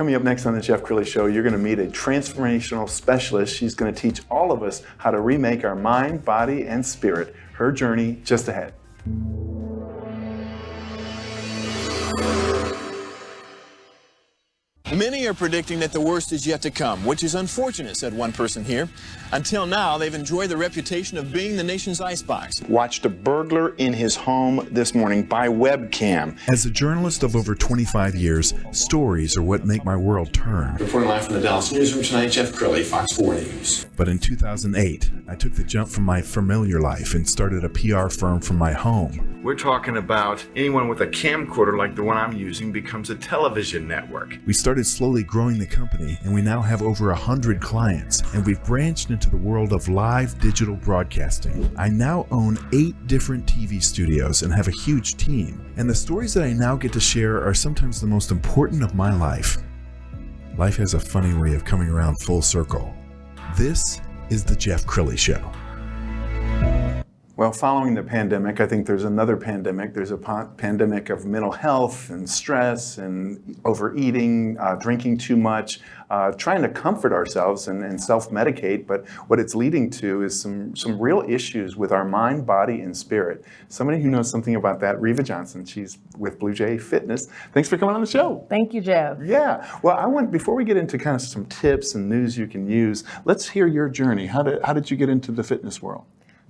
Coming up next on the Jeff Crilley Show, you're going to meet a transformational specialist. She's going to teach all of us how to remake our mind, body, and spirit. Her journey just ahead. Many are predicting that the worst is yet to come, which is unfortunate, said one person here. Until now, they've enjoyed the reputation of being the nation's icebox. Watched a burglar in his home this morning by webcam. As a journalist of over 25 years, stories are what make my world turn. Reporting live from the Dallas newsroom tonight, Jeff Crilley, Fox 4 News. But in 2008, I took the jump from my familiar life and started a PR firm from my home. We're talking about anyone with a camcorder like the one I'm using becomes a television network. We started slowly growing the company, and we now have over 100 clients, and we've branched into the world of live digital broadcasting. I now own 8 different TV studios and have a huge team, and the stories that I now get to share are sometimes the most important of my life. Life has a funny way of coming around full circle. This is the Jeff Crilley Show. Well, following the pandemic, I think there's another pandemic. There's a pandemic of mental health and stress and overeating, drinking too much, trying to comfort ourselves and self-medicate. But what it's leading to is some real issues with our mind, body, and spirit. Somebody who knows something about that, Riva Johnson. She's with Blue Jay Fitness. Thanks for coming on the show. Thank you, Jeff. Yeah. Well, before we get into kind of some tips and news you can use, let's hear your journey. How did you get into the fitness world?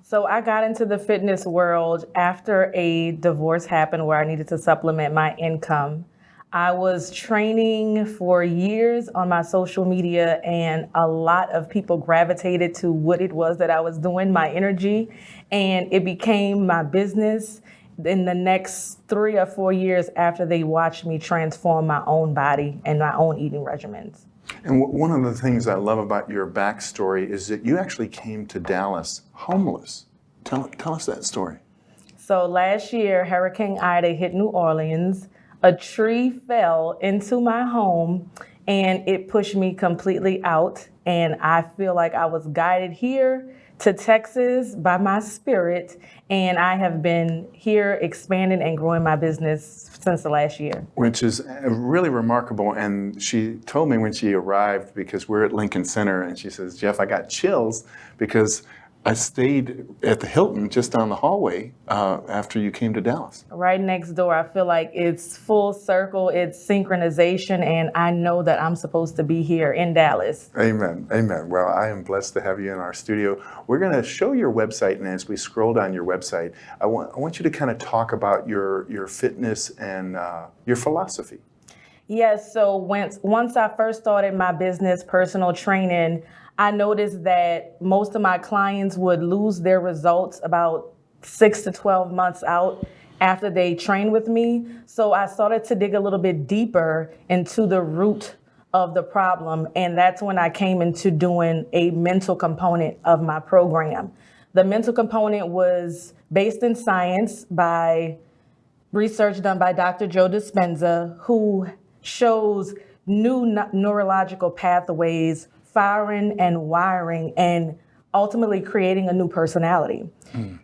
So I got into the fitness world after a divorce happened where I needed to supplement my income. I was training for years on my social media, and a lot of people gravitated to what it was that I was doing, my energy, and it became my business in the next 3 or 4 years after they watched me transform my own body and my own eating regimens. And one of the things I love about your backstory is that you actually came to Dallas homeless. Tell us that story. So last year, Hurricane Ida hit New Orleans. A tree fell into my home and it pushed me completely out. And I feel like I was guided here to Texas by my spirit. And I have been here expanding and growing my business since the last year. Which is really remarkable. And she told me when she arrived, because we're at Lincoln Center, and she says, Jeff, I got chills because I stayed at the Hilton just down the hallway after you came to Dallas. Right next door. I feel like it's full circle, it's synchronization, and I know that I'm supposed to be here in Dallas. Amen. Amen. Well, I am blessed to have you in our studio. We're going to show your website, and as we scroll down your website, I want you to kind of talk about your fitness and your philosophy. Yes, so once I first started my business, personal training, I noticed that most of my clients would lose their results about 6 to 12 months out after they trained with me. So I started to dig a little bit deeper into the root of the problem. And that's when I came into doing a mental component of my program. The mental component was based in science by research done by Dr. Joe Dispenza, who shows new neurological pathways firing and wiring and ultimately creating a new personality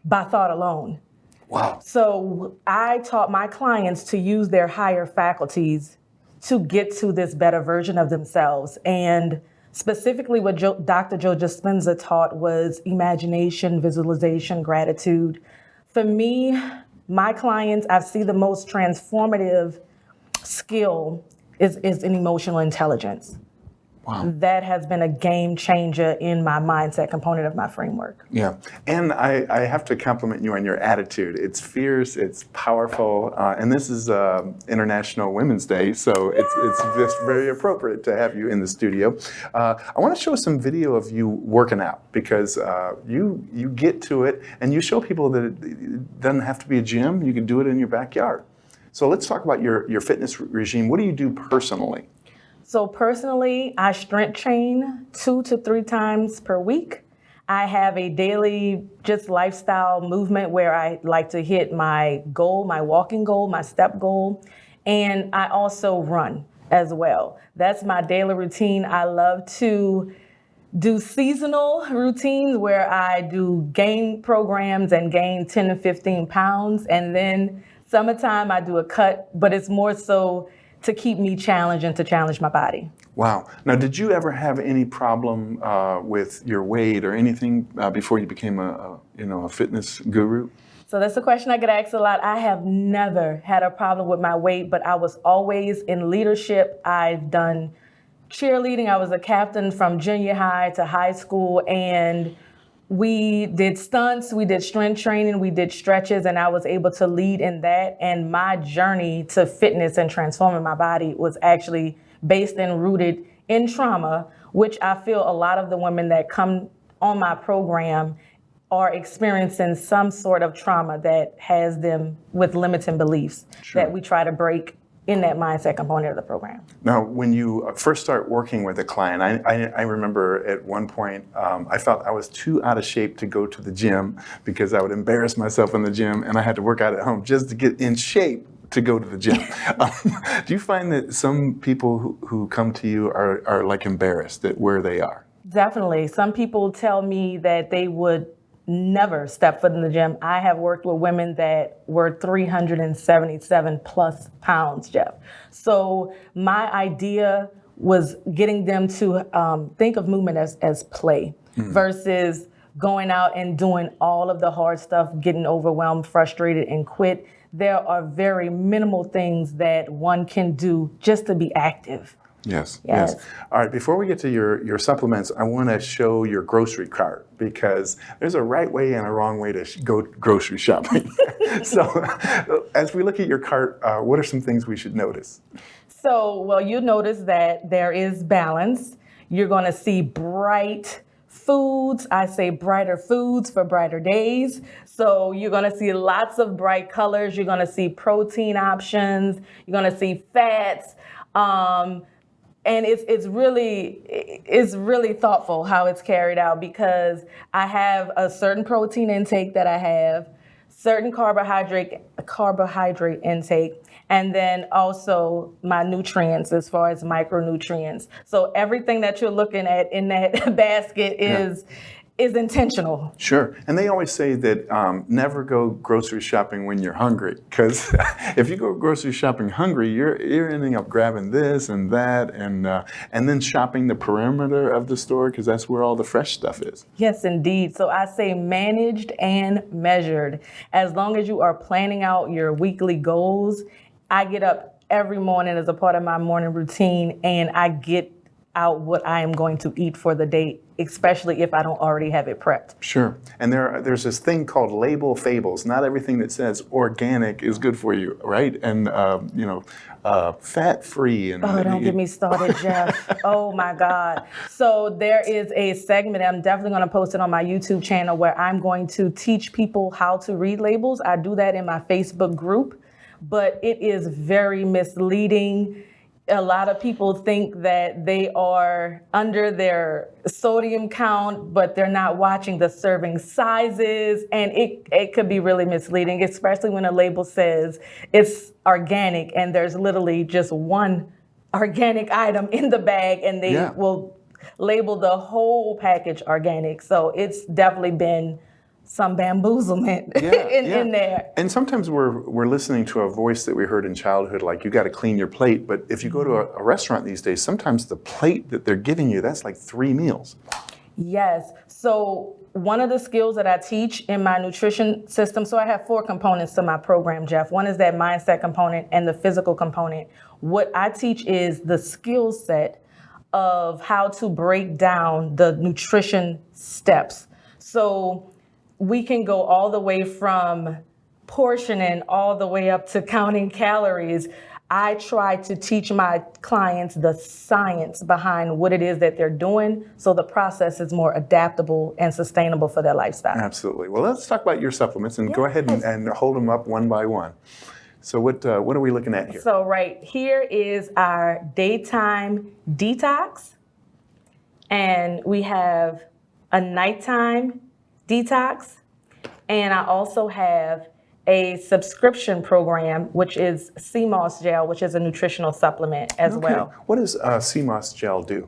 by thought alone. Wow. So I taught my clients to use their higher faculties to get to this better version of themselves. And specifically what Dr. Joe Dispenza taught was imagination, visualization, gratitude. For me, my clients, I see the most transformative skill is in emotional intelligence. Wow. That has been a game changer in my mindset component of my framework. Yeah, and I have to compliment you on your attitude. It's fierce, it's powerful, and this is International Women's Day, so it's just very appropriate to have you in the studio. I want to show some video of you working out, because you get to it, and you show people that it doesn't have to be a gym. You can do it in your backyard. So let's talk about your fitness regime. What do you do personally? So personally, I strength train 2 to 3 times per week. I have a daily just lifestyle movement where I like to hit my goal, my walking goal, my step goal, and I also run as well. That's my daily routine. I love to do seasonal routines where I do gain programs and gain 10 to 15 pounds, and then summertime I do a cut, but it's more so to keep me challenged and to challenge my body. Wow. Now, did you ever have any problem with your weight or anything before you became a fitness guru? So that's a question I get asked a lot. I have never had a problem with my weight, but I was always in leadership. I've done cheerleading. I was a captain from junior high to high school, and we did stunts, we did strength training, we did stretches, and I was able to lead in that. And my journey to fitness and transforming my body was actually based and rooted in trauma, which I feel a lot of the women that come on my program are experiencing some sort of trauma that has them with limiting beliefs that we try to break in that mindset component of the program. Now, when you first start working with a client, I remember at one point, I felt I was too out of shape to go to the gym because I would embarrass myself in the gym, and I had to work out at home just to get in shape to go to the gym. Do you find that some people who come to you are like embarrassed at where they are? Definitely. Some people tell me that they would never step foot in the gym. I have worked with women that were 377 plus pounds, Jeff. So my idea was getting them to think of movement as play versus going out and doing all of the hard stuff, getting overwhelmed, frustrated, and quit. There are very minimal things that one can do just to be active. Yes. All right, before we get to your supplements, I want to show your grocery cart because there's a right way and a wrong way to go grocery shopping. So as we look at your cart, what are some things we should notice? So, well, you notice that there is balance. You're going to see bright foods. I say brighter foods for brighter days. So you're going to see lots of bright colors. You're going to see protein options. You're going to see fats. And it's really thoughtful how it's carried out because I have a certain protein intake that I have, certain carbohydrate intake, and then also my nutrients as far as micronutrients. So everything that you're looking at in that basket is intentional. Sure. And they always say that never go grocery shopping when you're hungry, because if you go grocery shopping hungry, you're ending up grabbing this and that, and then shopping the perimeter of the store because that's where all the fresh stuff is. Yes, indeed. So I say managed and measured. As long as you are planning out your weekly goals, I get up every morning as a part of my morning routine, and I get out what I am going to eat for the day, especially if I don't already have it prepped. Sure. And there's this thing called label fables. Not everything that says organic is good for you, right? And fat-free. And don't get me started, Jeff. Oh my God. So there is a segment, I'm definitely going to post it on my YouTube channel, where I'm going to teach people how to read labels. I do that in my Facebook group, but it is very misleading. A lot of people think that they are under their sodium count, but they're not watching the serving sizes, and it could be really misleading, especially when a label says it's organic and there's literally just one organic item in the bag, and they will label the whole package organic. So it's definitely been some bamboozlement in there. And sometimes we're listening to a voice that we heard in childhood, like you got to clean your plate. But if you go to a restaurant these days, sometimes the plate that they're giving you, that's like 3 meals. Yes. So one of the skills that I teach in my nutrition system, so I have 4 components to my program, Jeff. One is that mindset component and the physical component. What I teach is the skill set of how to break down the nutrition steps. So we can go all the way from portioning all the way up to counting calories. I try to teach my clients the science behind what it is that they're doing, so the process is more adaptable and sustainable for their lifestyle. Absolutely. Well, let's talk about your supplements and go ahead and hold them up one by one. So what are we looking at here? So right here is our daytime detox, and we have a nighttime detox, and I also have a subscription program, which is CMOS gel, which is a nutritional supplement as well. What does CMOS gel do?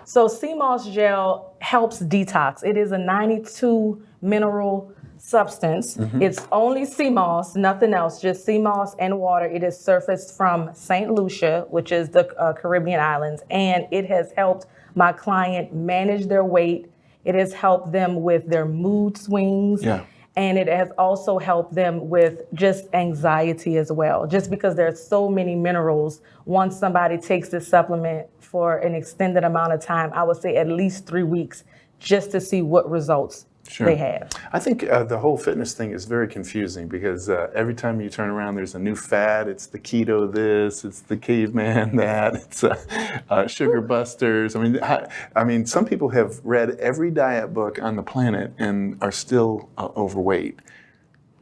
So CMOS gel helps detox. It is a 92 mineral substance. It's only sea moss, nothing else, just sea moss and water. It is surfaced from St. Lucia, which is the Caribbean islands, and it has helped my client manage their weight. It has helped them with their mood swings. Yeah. And it has also helped them with just anxiety as well. Just because there's so many minerals, once somebody takes this supplement for an extended amount of time, I would say at least 3 weeks, just to see what results they have. I think the whole fitness thing is very confusing because every time you turn around, there's a new fad. It's the keto this, it's the caveman that, it's sugar busters. I mean, some people have read every diet book on the planet and are still overweight.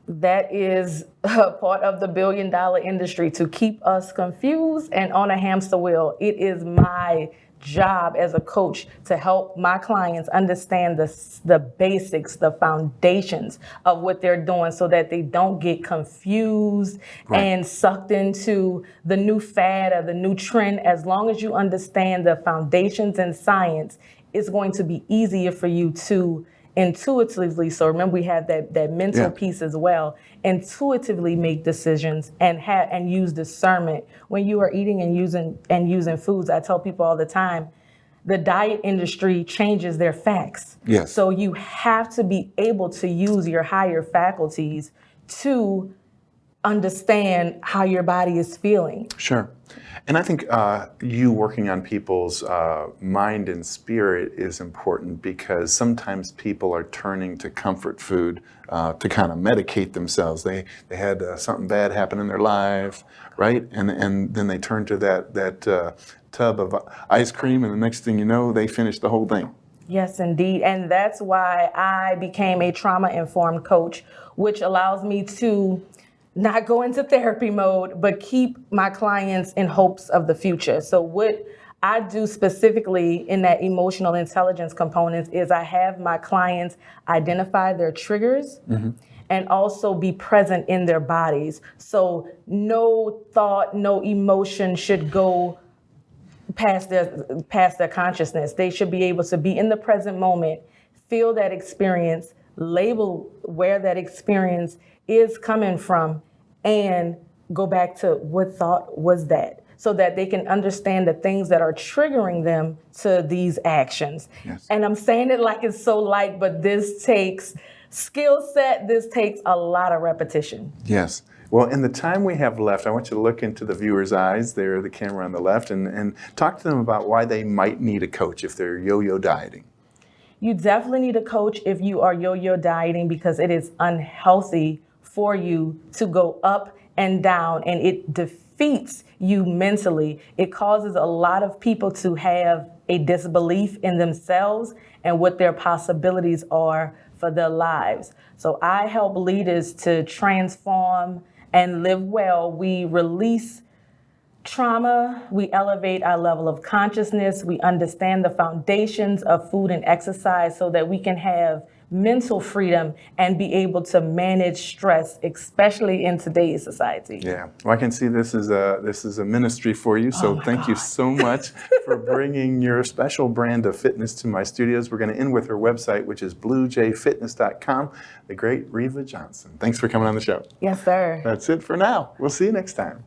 That is a part of the billion-dollar industry, to keep us confused and on a hamster wheel. It is my job as a coach to help my clients understand the basics, the foundations of what they're doing, so that they don't get confused and sucked into the new fad or the new trend. As long as you understand the foundations and science, it's going to be easier for you to intuitively, so remember we have that mental piece as well, intuitively make decisions and use discernment when you are eating and using foods. I tell people all the time, the diet industry changes their facts. Yes. So you have to be able to use your higher faculties to understand how your body is feeling. Sure. And I think you working on people's mind and spirit is important, because sometimes people are turning to comfort food to kind of medicate themselves. They had something bad happen in their life, right? And then they turn to that tub of ice cream, and the next thing you know, they finish the whole thing. Yes, indeed. And that's why I became a trauma-informed coach, which allows me to not go into therapy mode, but keep my clients in hopes of the future. So what I do specifically in that emotional intelligence component is I have my clients identify their triggers and also be present in their bodies. So no thought, no emotion should go past their consciousness. They should be able to be in the present moment, feel that experience, label where that experience is coming from, and go back to what thought was that, so that they can understand the things that are triggering them to these actions. Yes. And I'm saying it like it's so light, but this takes skill set, this takes a lot of repetition. Yes. Well, in the time we have left, I want you to look into the viewer's eyes, there, the camera on the left, and talk to them about why they might need a coach if they're yo-yo dieting. You definitely need a coach if you are yo-yo dieting, because it is unhealthy for you to go up and down, and it defeats you mentally. It causes a lot of people to have a disbelief in themselves and what their possibilities are for their lives. So I help leaders to transform and live well. We release trauma, we elevate our level of consciousness, we understand the foundations of food and exercise so that we can have mental freedom and be able to manage stress, especially in today's society. Yeah, well, I can see this is a ministry for you, so thank you so much for bringing your special brand of fitness to my studios. We're going to end with her website, which is bluejfitness.com, the great Riva Johnson. Thanks for coming on the show. Yes, sir. That's it for now. We'll see you next time.